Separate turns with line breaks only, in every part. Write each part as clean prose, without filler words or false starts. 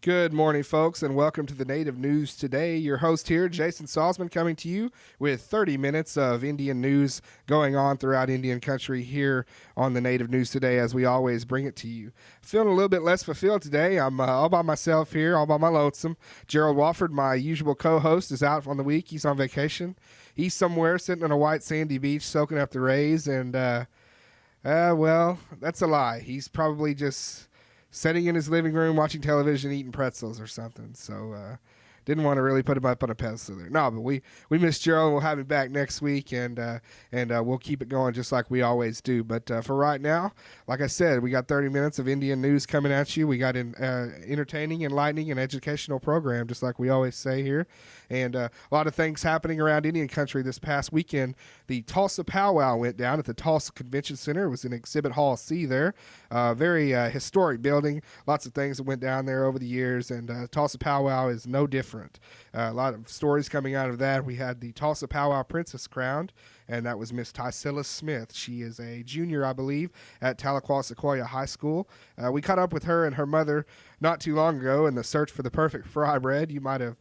Good morning, folks, and welcome to the Native News Today. Your host here, Jason Salzman, coming to you with 30 minutes of Indian news going on throughout Indian country here on the Native News Today, as we always bring it to you. Feeling a little bit less fulfilled today. I'm all by myself here, all by my lonesome. Gerald Wofford, my usual co-host, is out on the week. He's on vacation. He's somewhere sitting on a white sandy beach soaking up the rays, and, well, that's a lie. He's probably just sitting in his living room watching television, eating pretzels or something. So didn't want to really put him up on a pedestal there. No, but we miss Gerald. We'll have him back next week, and we'll keep it going just like we always do. But for right now, like I said, we got 30 minutes of Indian news coming at you. We got an entertaining, enlightening, and educational program, just like we always say here. And a lot of things happening around Indian country this past weekend. The Tulsa Powwow went down at the Tulsa Convention Center. It was in Exhibit Hall C there. Very historic building. Lots of things that went down there over the years, and Tulsa Powwow is no different. A lot of stories coming out of that. We had the Tulsa Powwow Princess crowned, and that was Miss Tycilla Smith. She is a junior, I believe, at Tahlequah Sequoia High School. We caught up with her and her mother not too long ago in the search for the perfect fry bread. You might have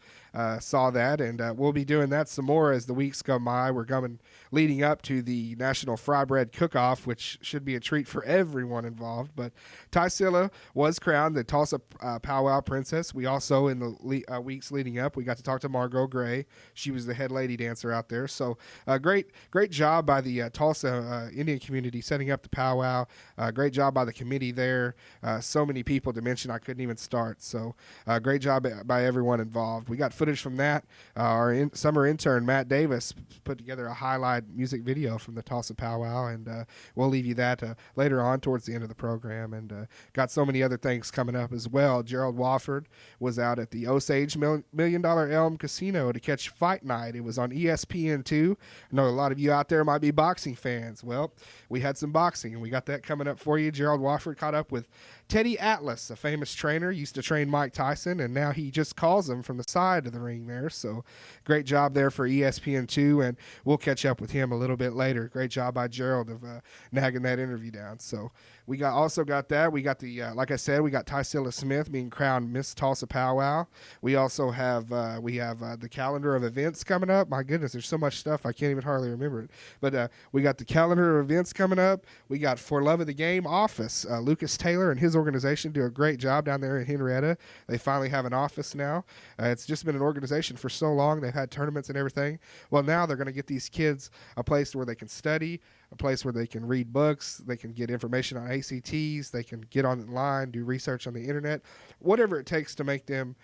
saw that, and we'll be doing that some more as the weeks go by. We're coming leading up to the National Fry Bread Cook-Off, which should be a treat for everyone involved. But Tycilla was crowned the Tulsa Powwow Princess. We also, in the weeks leading up, we got to talk to Margot Gray. She was the head lady dancer out there. So great job by the Tulsa Indian community setting up the powwow. Great job by the committee there. So many people to mention I couldn't even start. So great job by everyone involved. We got footage from that. Our summer intern, Matt Davis, put together a highlight music video from the Tulsa Powwow, and we'll leave you that later on towards the end of the program. And got so many other things coming up as well. Gerald Wofford was out at the Osage $1 Million Elm Casino to catch Fight Night. It was on ESPN2. I know a lot of you out there might be boxing fans. Well, we had some boxing, and we got that coming up for you. Gerald Wofford caught up with Teddy Atlas, a famous trainer, used to train Mike Tyson, and now he just calls him from the side of the ring there. So great job there for ESPN2, and we'll catch up with him a little bit later. Great job by Gerald of nagging that interview down. So we also got that. We got the, like I said, we got Tycilla Smith being crowned Miss Tulsa Powwow. We also have the calendar of events coming up. My goodness, there's so much stuff I can't even hardly remember it. But we got the calendar of events coming up. We got For Love of the Game office. Lucas Taylor and his organization do a great job down there in Henrietta. They finally have an office now. It's just been an organization for so long. They've had tournaments and everything. Well, now they're going to get these kids a place where they can study, a place where they can read books, they can get information on ACTs, they can get online, do research on the internet, whatever it takes to make them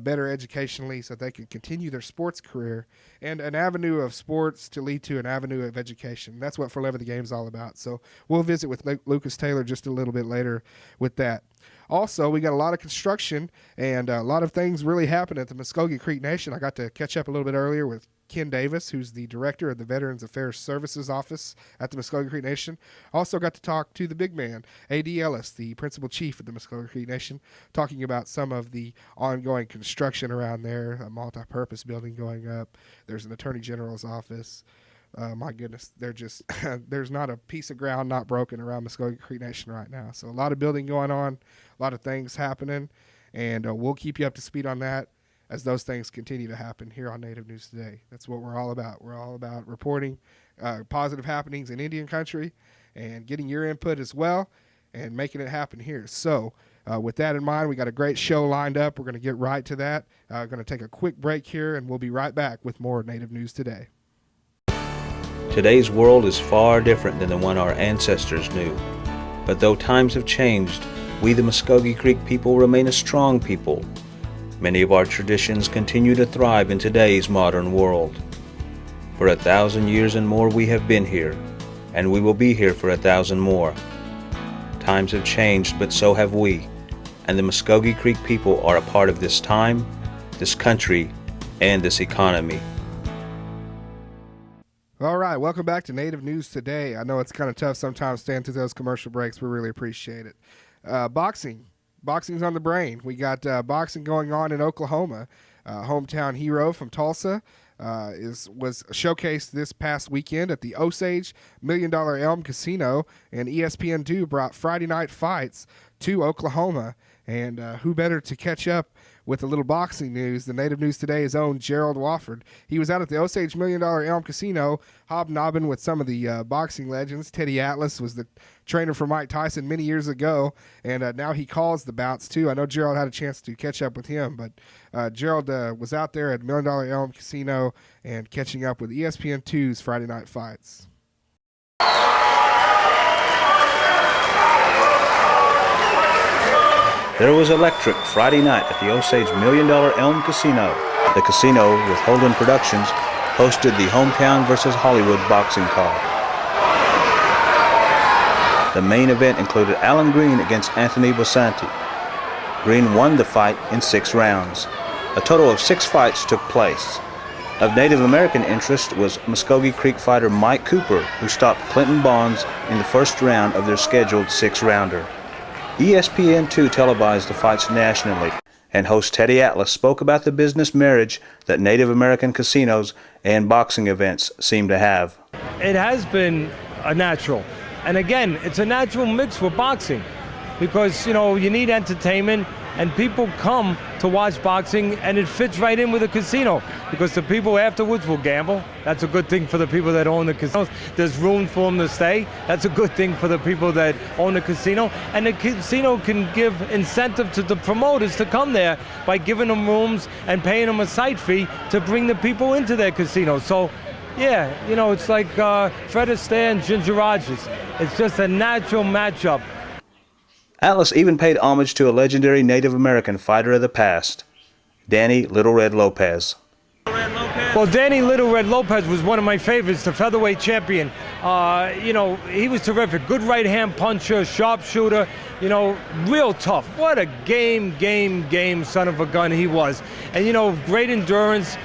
better educationally so they can continue their sports career, and an avenue of sports to lead to an avenue of education. That's what For Love of the Game is all about. So we'll visit with Lucas Taylor just a little bit later with that. Also, we got a lot of construction and a lot of things really happening at the Muskogee Creek Nation. I got to catch up a little bit earlier with Ken Davis, who's the director of the Veterans Affairs Services Office at the Muskogee Creek Nation. Also got to talk to the big man, A.D. Ellis, the principal chief of the Muskogee Creek Nation, talking about some of the ongoing construction around there, a multi-purpose building going up. There's an attorney general's office. My goodness, there's not a piece of ground not broken around Muskogee Creek Nation right now. So a lot of building going on, a lot of things happening, and we'll keep you up to speed on that as those things continue to happen here on Native News Today. That's what we're all about. We're all about reporting positive happenings in Indian country and getting your input as well and making it happen here. So with that in mind, we got a great show lined up. We're going to get right to that. Going to take a quick break here, and we'll be right back with more Native News Today.
Today's world is far different than the one our ancestors knew. But though times have changed, we the Muskogee Creek people remain a strong people. Many of our traditions continue to thrive in today's modern world. For 1,000 years and more we have been here, and we will be here for 1,000 more. Times have changed, but so have we, and the Muskogee Creek people are a part of this time, this country, and this economy.
All right, welcome back to Native News Today. I know it's kind of tough sometimes staying through those commercial breaks. We really appreciate it. Boxing's on the brain. We got boxing going on in Oklahoma. Hometown hero from Tulsa was showcased this past weekend at the Osage $1 Million Elm Casino, and ESPN2 brought Friday Night Fights to Oklahoma. And who better to catch up with a little boxing news than Native News Today's own Gerald Wofford. He was out at the Osage $1 Million Elm Casino hobnobbing with some of the boxing legends. Teddy Atlas was the trainer for Mike Tyson many years ago, and now he calls the bouts too. I know Gerald had a chance to catch up with him, but Gerald was out there at $1 Million Elm Casino and catching up with ESPN2's Friday Night Fights.
There was electric Friday night at the Osage $1 Million Elm Casino. The casino, with Holden Productions, hosted the Hometown vs. Hollywood boxing card. The main event included Alan Green against Anthony Bosanti. Green won the fight in 6 rounds. A total of 6 fights took place. Of Native American interest was Muskogee Creek fighter Mike Cooper, who stopped Clinton Bonds in the first round of their scheduled 6-rounder. ESPN2 televised the fights nationally, and host Teddy Atlas spoke about the business marriage that Native American casinos and boxing events seem to have.
It has been a natural, and again, it's a natural mix with boxing because, you need entertainment and people come to watch boxing, and it fits right in with a casino because the people afterwards will gamble. That's a good thing for the people that own the casinos. There's room for them to stay. That's a good thing for the people that own the casino. And the casino can give incentive to the promoters to come there by giving them rooms and paying them a site fee to bring the people into their casino. So, yeah, it's like Fred Astaire and Ginger Rogers. It's just a natural matchup.
Atlas even paid homage to a legendary Native American fighter of the past, Danny Little Red Lopez.
Well, Danny Little Red Lopez was one of my favorites, the featherweight champion. He was terrific. Good right-hand puncher, sharpshooter, real tough. What a game son of a gun he was. And, great endurance.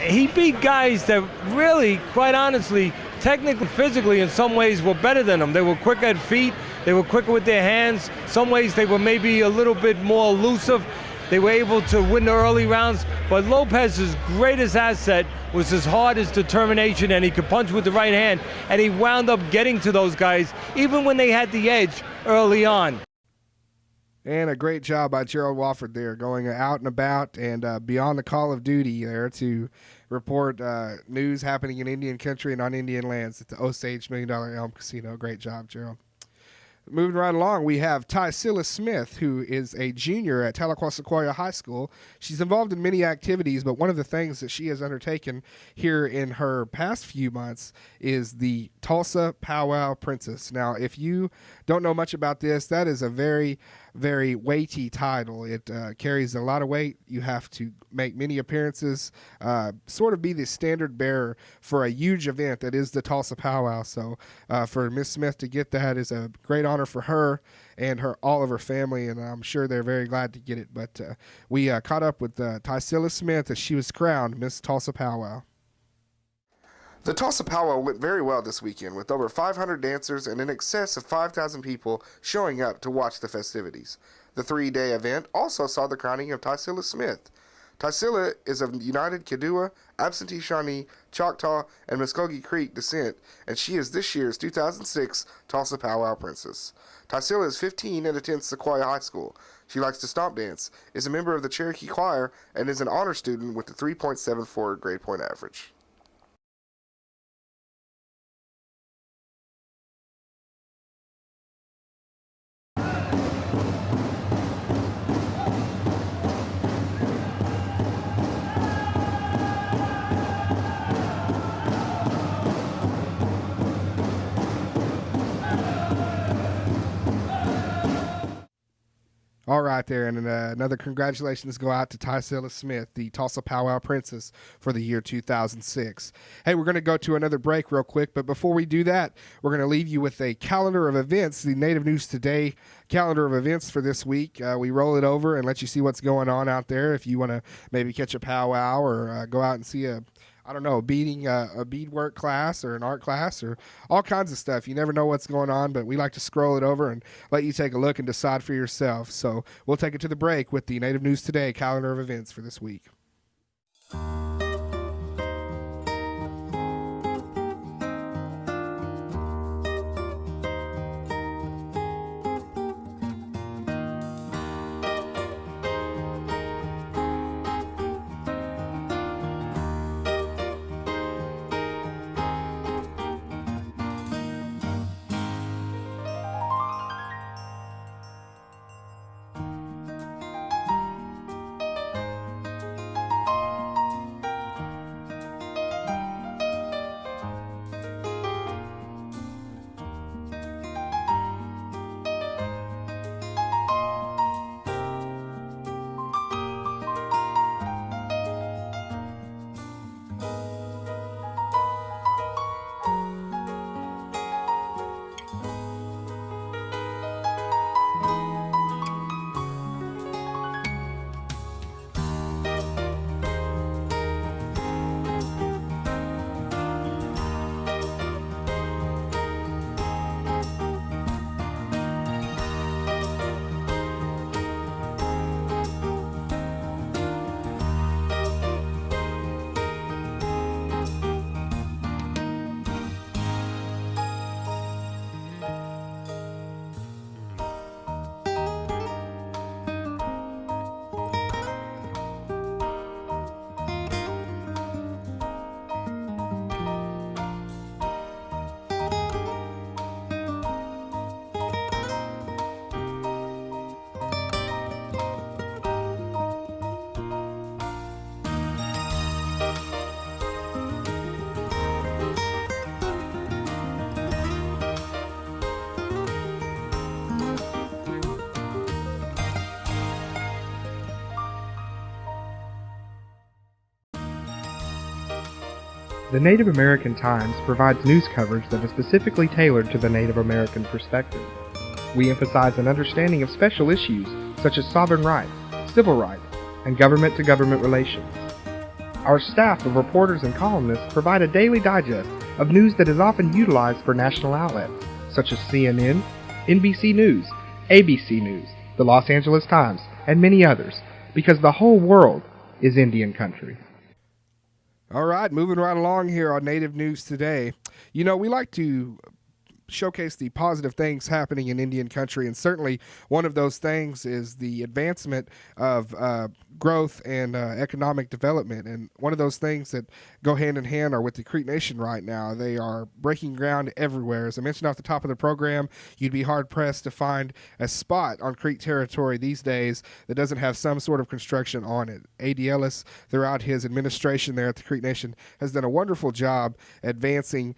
He beat guys that really, quite honestly, technically, physically, in some ways, were better than him. They were quicker at feet. They were quicker with their hands. Some ways they were maybe a little bit more elusive. They were able to win the early rounds. But Lopez's greatest asset was his heart, his determination, and he could punch with the right hand. And he wound up getting to those guys, even when they had the edge early on.
And a great job by Gerald Wofford there, going out and about and beyond the call of duty there to report news happening in Indian country and on Indian lands at the Osage $1 Million Elm Casino. Great job, Gerald. Moving right along, we have Tycilla Smith, who is a junior at Tahlequah Sequoia High School. She's involved in many activities, but one of the things that she has undertaken here in her past few months is the Tulsa Powwow Princess. Now, if you don't know much about this, that is a very, very weighty title. It carries a lot of weight. You have to make many appearances, sort of be the standard bearer for a huge event that is the Tulsa Powwow. So for Miss Smith to get that is a great honor for her and all of her family, and I'm sure they're very glad to get it. But we caught up with Tycilla Smith as she was crowned Miss Tulsa Powwow. The Tulsa Powwow went very well this weekend, with over 500 dancers and in excess of 5,000 people showing up to watch the festivities. The 3-day event also saw the crowning of Tycilla Smith. Tycilla is of United Kidua, Absentee Shawnee, Choctaw, and Muskogee Creek descent, and she is this year's 2006 Tulsa Powwow Princess. Tycilla is 15 and attends Sequoia High School. She likes to stomp dance, is a member of the Cherokee Choir, and is an honor student with a 3.74 grade point average. All right there, and another congratulations go out to Tycilla Smith, the Tulsa Powwow Princess for the year 2006. Hey, we're going to go to another break real quick, but before we do that, we're going to leave you with a calendar of events, the Native News Today calendar of events for this week. We roll it over and let you see what's going on out there. If you want to maybe catch a powwow or go out and see a beadwork class or an art class or all kinds of stuff. You never know what's going on, but we like to scroll it over and let you take a look and decide for yourself. So we'll take it to the break with the Native News Today calendar of events for this week.
The Native American Times provides news coverage that is specifically tailored to the Native American perspective. We emphasize an understanding of special issues such as sovereign rights, civil rights, and government-to-government relations. Our staff of reporters and columnists provide a daily digest of news that is often utilized for national outlets such as CNN, NBC News, ABC News, the Los Angeles Times, and many others, because the whole world is Indian country.
All right, moving right along here on Native News Today. You know, we like to showcase the positive things happening in Indian country, and certainly one of those things is the advancement of growth and economic development. And one of those things that go hand in hand are with the Creek Nation right now. They are breaking ground everywhere. As I mentioned off the top of the program, you'd be hard-pressed to find a spot on Creek territory these days that doesn't have some sort of construction on it. A.D. Ellis, throughout his administration there at the Creek Nation, has done a wonderful job advancing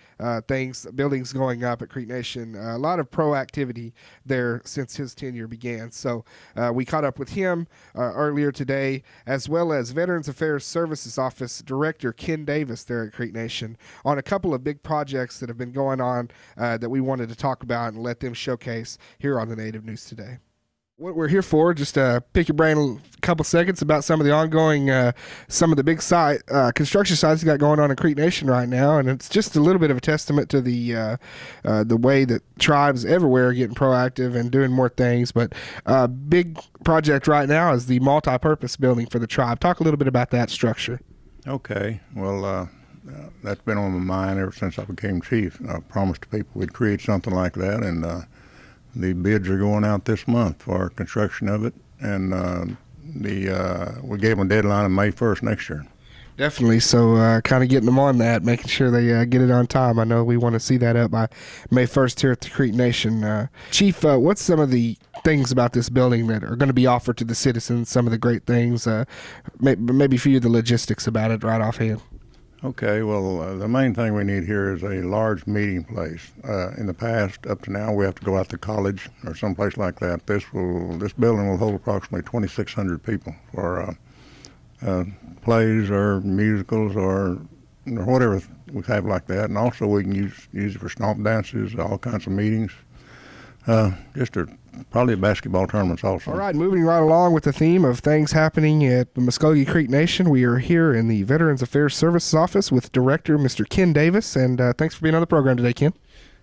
things, buildings going up at Creek Nation. A lot of proactivity there since his tenure began. So we caught up with him earlier today, as well as Veterans Affairs Services Office Director Ken Davis there at Creek Nation, on a couple of big projects that have been going on that we wanted to talk about and let them showcase here on the Native News Today. What we're here for, just pick your brain a couple seconds about some of the ongoing, some of the big construction sites you got going on in Creek Nation right now, and it's just a little bit of a testament to the way that tribes everywhere are getting proactive and doing more things. But big project right now is the multi-purpose building for the tribe. Talk a little bit about that structure.
Okay, well, that's been on my mind ever since I became chief. I promised people we'd create something like that, and the bids are going out this month for construction of it, and we gave them a deadline of May 1st next year.
Definitely. So kind of getting them on that, making sure they get it on time. I know we want to see that up by May 1st here at the Creek Nation. Chief, what's some of the things about this building that are going to be offered to the citizens, some of the great things, maybe a few of the logistics about it right offhand?
Okay, well, the main thing we need here is a large meeting place. In the past, up to now, we have to go out to college or someplace like that. This building will hold approximately 2,600 people for plays or musicals or whatever we have like that. And also we can use it for stomp dances, all kinds of meetings. Probably basketball tournaments also.
All right, moving right along with the theme of things happening at the Muskogee Creek Nation, we are here in the Veterans Affairs Services Office with Director Mr. Ken Davis, and thanks for being on the program today, Ken.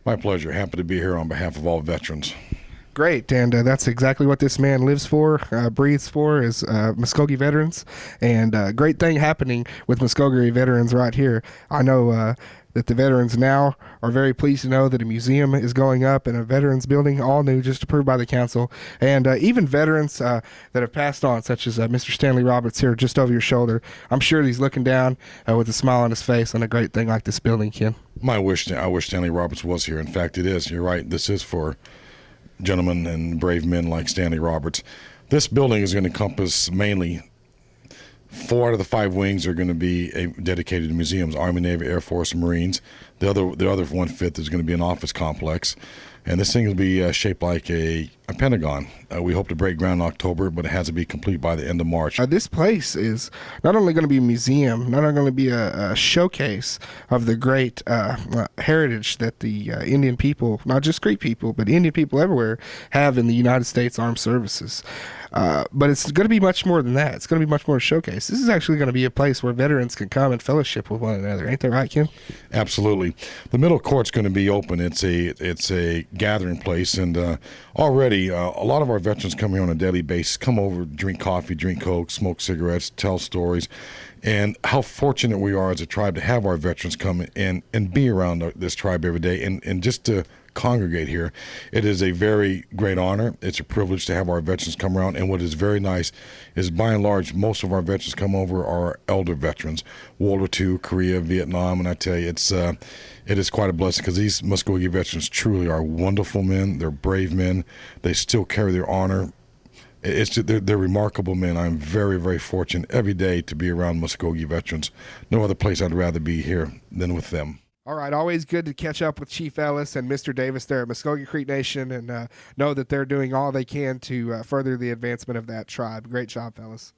My pleasure. Happy to be here on behalf of all veterans.
Great, and that's exactly what this man lives for, breathes for, is Muskogee veterans, and great thing happening with Muskogee veterans right here. I know that the veterans now are very pleased to know that a museum is going up in a veterans building, all new, just approved by the council. And even veterans that have passed on, such as Mr. Stanley Roberts here just over your shoulder, I'm sure he's looking down with a smile on his face on a great thing like this building, Ken.
I wish Stanley Roberts was here. In fact, it is. You're right. This is for gentlemen and brave men like Stanley Roberts. This building is going to encompass mainly 4 out of the 5 wings are going to be dedicated to museums: Army, Navy, Air Force, and Marines. The other 1/5 is going to be an office complex, and this thing will be shaped like a Pentagon. We hope to break ground in October, but it has to be complete by the end of March.
This place is not only going to be a museum, not only going to be a showcase of the great heritage that the Indian people, not just Creek people, but Indian people everywhere, have in the United States Armed Services. But it's going to be much more than that. It's going to be much more a showcase. This is actually going to be a place where veterans can come and fellowship with one another. Ain't that right, Ken?
Absolutely. The middle court's going to be open. It's a gathering place, and already a lot of our veterans come here on a daily basis, come over, drink coffee, drink Coke, smoke cigarettes, tell stories, and how fortunate we are as a tribe to have our veterans come in and be around this tribe every day, and just to congregate here. It is a very great honor. It's a privilege to have our veterans come around, and what is very nice is, by and large, most of our veterans come over are elder veterans, World War II, Korea, Vietnam, and I tell you, it is quite a blessing, because these Muskogee veterans truly are wonderful men. They're brave men. They still carry their honor. They're remarkable men. I'm very, very fortunate every day to be around Muskogee veterans. No other place I'd rather be here than with them.
All right, always good to catch up with Chief Ellis and Mr. Davis there at Muskogee Creek Nation, and know that they're doing all they can to further the advancement of that tribe. Great job, fellas.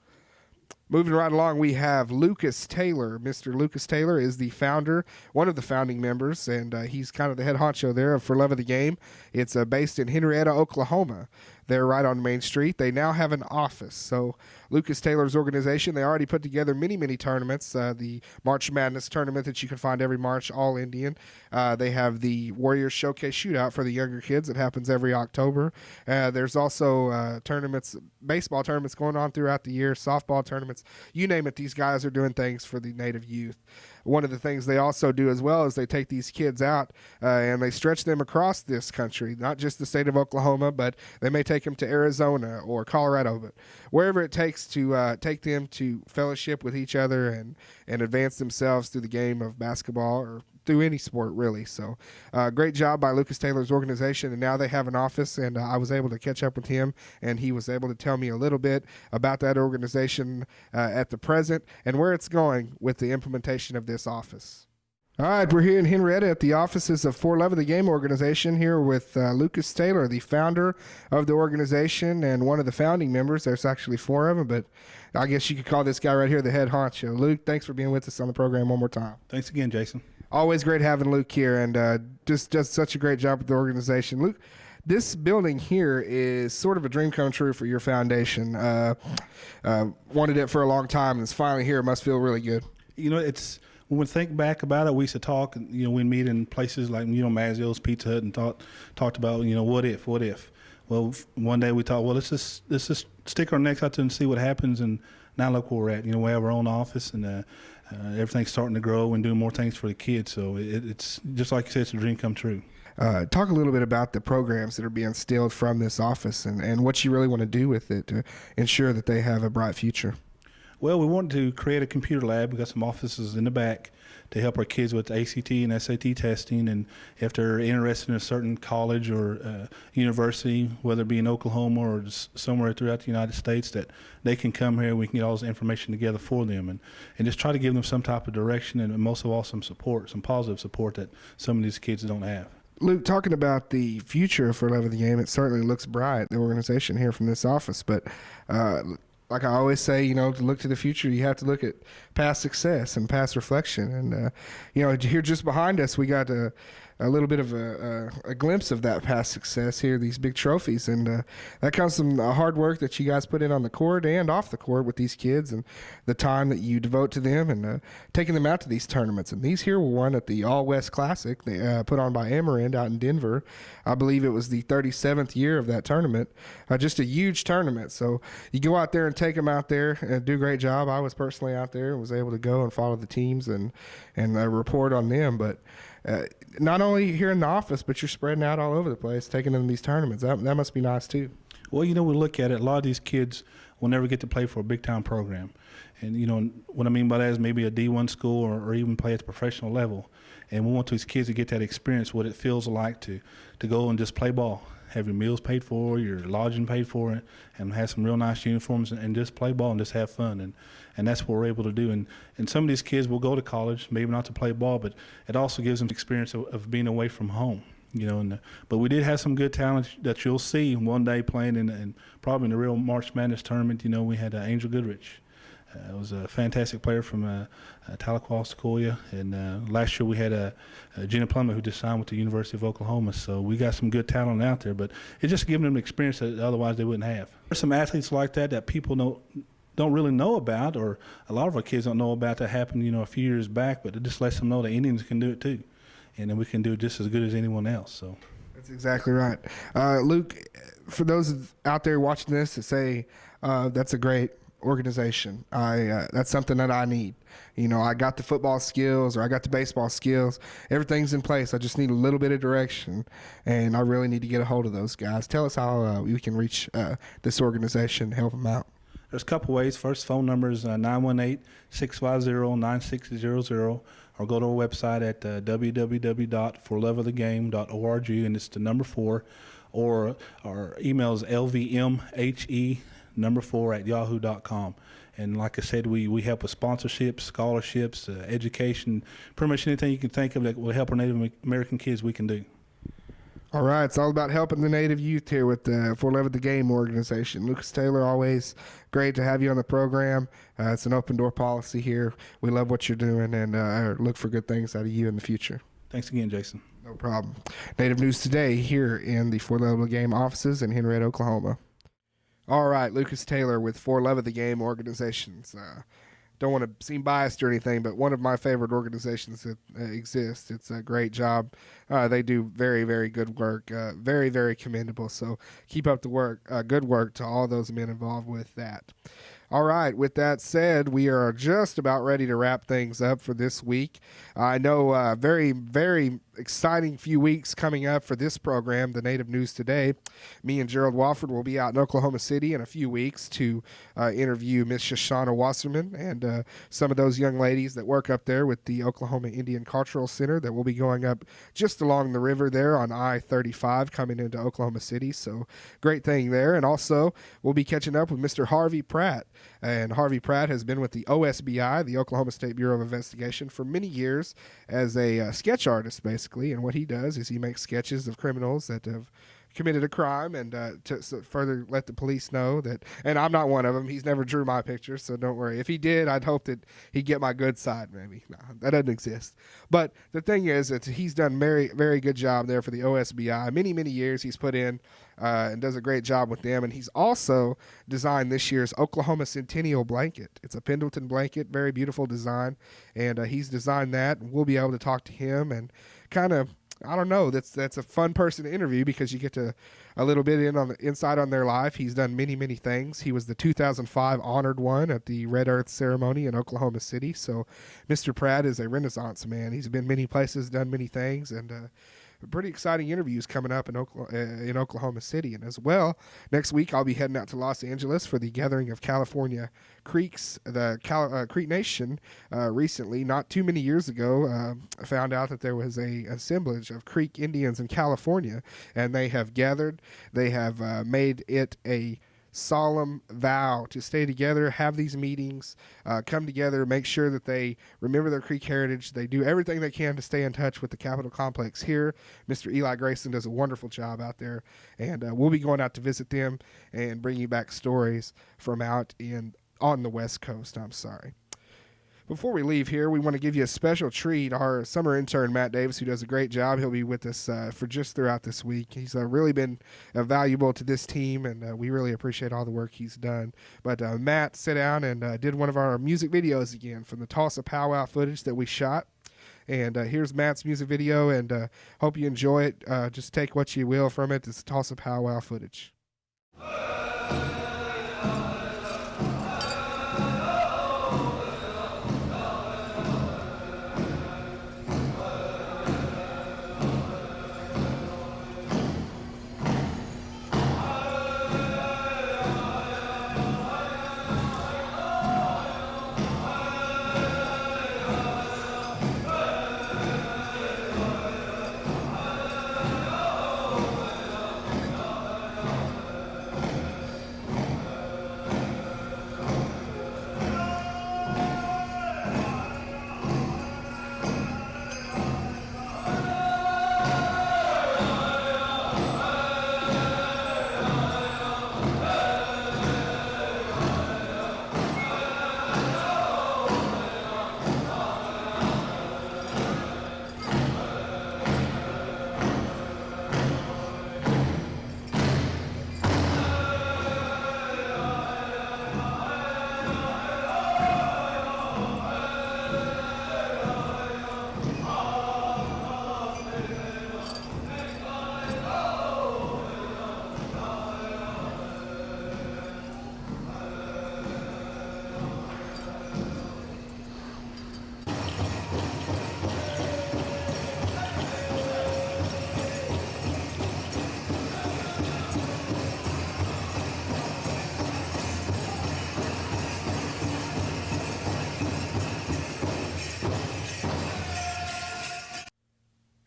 Moving right along, we have Lucas Taylor. Mr. Lucas Taylor is the founder, one of the founding members, and he's kind of the head honcho there For Love of the Game. It's based in Henrietta, Oklahoma. They're right on Main Street. They now have an office. So Lucas Taylor's organization, they already put together many, many tournaments. The March Madness tournament that you can find every March, all Indian. They have the Warriors Showcase Shootout for the younger kids. It happens every October. There's also tournaments, baseball tournaments going on throughout the year, softball tournaments. You name it, these guys are doing things for the Native youth. One of the things they also do as well is they take these kids out and they stretch them across this country, not just the state of Oklahoma, but they may take them to Arizona or Colorado, but wherever it takes to take them to fellowship with each other and advance themselves through the game of basketball or through any sport, really. So great job by Lucas Taylor's organization, and now they have an office, and I was able to catch up with him, and he was able to tell me a little bit about that organization at the present and where it's going with the implementation of this office. All right, we're here in Henrietta at the offices of For Love of the Game organization here with Lucas Taylor, the founder of the organization and one of the founding members. There's actually 4 of them, but I guess you could call this guy right here the head honcho. Luke, thanks for being with us on the program one more time.
Thanks again, Jason.
Always great having Luke here, and just does such a great job with the organization. Luke, this building here is sort of a dream come true for your foundation. Wanted it for a long time, and it's finally here. It must feel really good.
You know, it's when we think back about it, we used to talk. You know, we'd meet in places like Mazio's Pizza Hut and talked about what if. Well, one day we thought, well, let's just stick our necks out there and see what happens. And now look where we're at. You know, we have our own office, and everything's starting to grow and doing more things for the kids. So it's just like you said, it's a dream come true.
Talk a little bit about the programs that are being instilled from this office and what you really want to do with it to ensure that they have a bright future.
Well, we wanted to create a computer lab. We got some offices in the back to help our kids with ACT and SAT testing, and if they're interested in a certain college or university, whether it be in Oklahoma or just somewhere throughout the United States, that they can come here. We can get all this information together for them and just try to give them some type of direction and most of all some support, some positive support that some of these kids don't have.
Luke, talking about the future for Love of the Game, it certainly looks bright, the organization here from this office, but like I always say, you know, to look to the future, you have to look at past success and past reflection. And, you know, here just behind us, we got a little bit of a glimpse of that past success here, these big trophies. And that comes from the hard work that you guys put in on the court and off the court with these kids and the time that you devote to them and taking them out to these tournaments. And these here were won at the All West Classic they put on by Amarin out in Denver. I believe it was the 37th year of that tournament. Just a huge tournament. So you go out there and take them out there and do a great job. I was personally out there and was able to go and follow the teams and report on them. But not only here in the office, but you're spreading out all over the place, taking them to these tournaments. That must be nice too.
Well, you know, we look at it, a lot of these kids will never get to play for a big-time program. And, you know, what I mean by that is maybe a D1 school or even play at the professional level. And we want these kids to get that experience, what it feels like to go and just play ball, have your meals paid for, your lodging paid for, and have some real nice uniforms and just play ball and just have fun. And that's what we're able to do. And some of these kids will go to college, maybe not to play ball, but it also gives them experience of being away from home. You know, but we did have some good talent that you'll see one day playing in probably in the real March Madness tournament. You know, we had Angel Goodrich. It was a fantastic player from Tahlequah, Sequoia. And last year we had Jenna Plummer, who just signed with the University of Oklahoma. So we got some good talent out there, but it's just giving them an experience that otherwise they wouldn't have. There's some athletes like that people don't really know about, or a lot of our kids don't know about, that happened, you know, a few years back, but it just lets them know that Indians can do it too. And then we can do it just as good as anyone else. So
that's exactly right. Luke, for those out there watching this that say that's a great organization, that's something that I need. You know, I got the football skills or I got the baseball skills. Everything's in place. I just need a little bit of direction, and I really need to get a hold of those guys. Tell us how we can reach this organization and help them out.
There's a couple ways. First, phone number is 918-650-9600, or go to our website at www.forloveofthegame.org, and it's the number 4, or our email is lvmhe4@yahoo.com. And like I said, we help with sponsorships, scholarships, education, pretty much anything you can think of that will help our Native American kids we can do.
All right, it's all about helping the Native youth here with the For Love of the Game organization. Lucas Taylor, always great to have you on the program. It's an open door policy here. We love what you're doing, and I look for good things out of you in the future.
Thanks again, Jason.
No problem. Native News Today here in the For Love of the Game offices in Henrietta, Oklahoma. All right, Lucas Taylor with For Love of the Game organizations. Don't want to seem biased or anything, but one of my favorite organizations that exists. It's a great job. They do very, very good work. Very, very commendable. So keep up the work. Good work to all those men involved with that. All right, with that said, we are just about ready to wrap things up for this week. I know very, very exciting few weeks coming up for this program, the Native News Today. Me and Gerald Wofford will be out in Oklahoma City in a few weeks to interview Miss Shoshana Wasserman and some of those young ladies that work up there with the Oklahoma Indian Cultural Center that will be going up just along the river there on I-35 coming into Oklahoma City. So great thing there. And also we'll be catching up with Mr. Harvey Pratt. And Harvey Pratt has been with the OSBI, the Oklahoma State Bureau of Investigation, for many years as a sketch artist, basically. And what he does is he makes sketches of criminals that have committed a crime and to further let the police know that, and I'm not one of them. He's never drew my picture, so don't worry. If he did, I'd hope that he'd get my good side, maybe. No, that doesn't exist. But the thing is that he's done very, very good job there for the OSBI. Many, many years he's put in and does a great job with them. And he's also designed this year's Oklahoma Centennial blanket. It's a Pendleton blanket, very beautiful design. And he's designed that, and we'll be able to talk to him and kind of, I don't know. That's a fun person to interview because you get to a little bit inside on their life. He's done many, many things. He was the 2005 honored one at the Red Earth ceremony in Oklahoma City. So Mr. Pratt is a Renaissance man. He's been many places, done many things, and pretty exciting interviews coming up in Oklahoma City. And as well, next week I'll be heading out to Los Angeles for the Gathering of California Creeks. The Creek Nation recently, not too many years ago, found out that there was a assemblage of Creek Indians in California, and they have gathered. They have made it a solemn vow to stay together, have these meetings, come together, make sure that they remember their Creek heritage. They do everything they can to stay in touch with the Capitol Complex here. Mr. Eli Grayson does a wonderful job out there, and we'll be going out to visit them and bring you back stories from out on the West Coast. Before we leave here, we want to give you a special treat. Our summer intern, Matt Davis, who does a great job, he'll be with us for just throughout this week. He's really been valuable to this team, and we really appreciate all the work he's done. But Matt sat down and did one of our music videos again from the Tulsa powwow footage that we shot. And here's Matt's music video, and hope you enjoy it. Just take what you will from it. It's Tulsa powwow footage.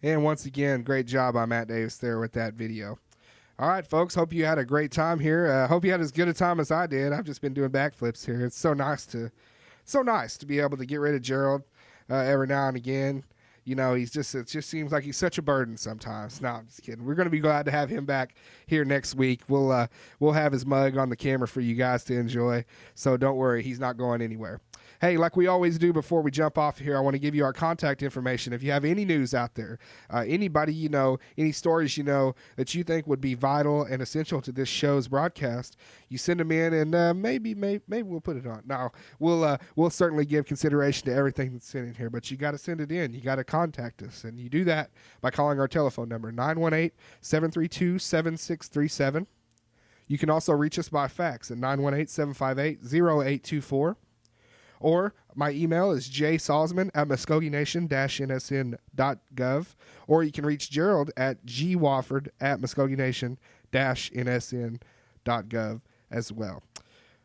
And once again, great job by Matt Davis there with that video. All right, folks, hope you had a great time here. Hope you had as good a time as I did. I've just been doing backflips here. It's so nice to be able to get rid of Gerald every now and again. You know, it just seems like he's such a burden sometimes. No, I'm just kidding. We're going to be glad to have him back here next week. We'll have his mug on the camera for you guys to enjoy. So don't worry, he's not going anywhere. Hey, like we always do before we jump off here, I want to give you our contact information. If you have any news out there, anybody you know, any stories you know that you think would be vital and essential to this show's broadcast, you send them in, and maybe we'll put it on. Now, we'll certainly give consideration to everything that's sent in here, but you got to send it in. You got to contact us, and you do that by calling our telephone number, 918-732-7637. You can also reach us by fax at 918-758-0824. Or my email is jsalzman@muscogination-nsn.gov. Or you can reach Gerald at gwofford@muscogination-nsn.gov as well.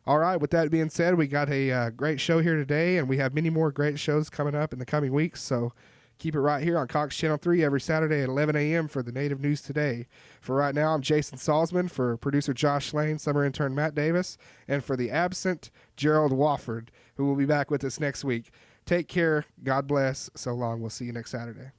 All right, with that being said, we got a great show here today, and we have many more great shows coming up in the coming weeks. So keep it right here on Cox Channel 3 every Saturday at 11 a.m. for the Native News Today. For right now, I'm Jason Salzman, for producer Josh Lane, summer intern Matt Davis, and for the absent Gerald Wofford, who will be back with us next week. Take care. God bless. So long. We'll see you next Saturday.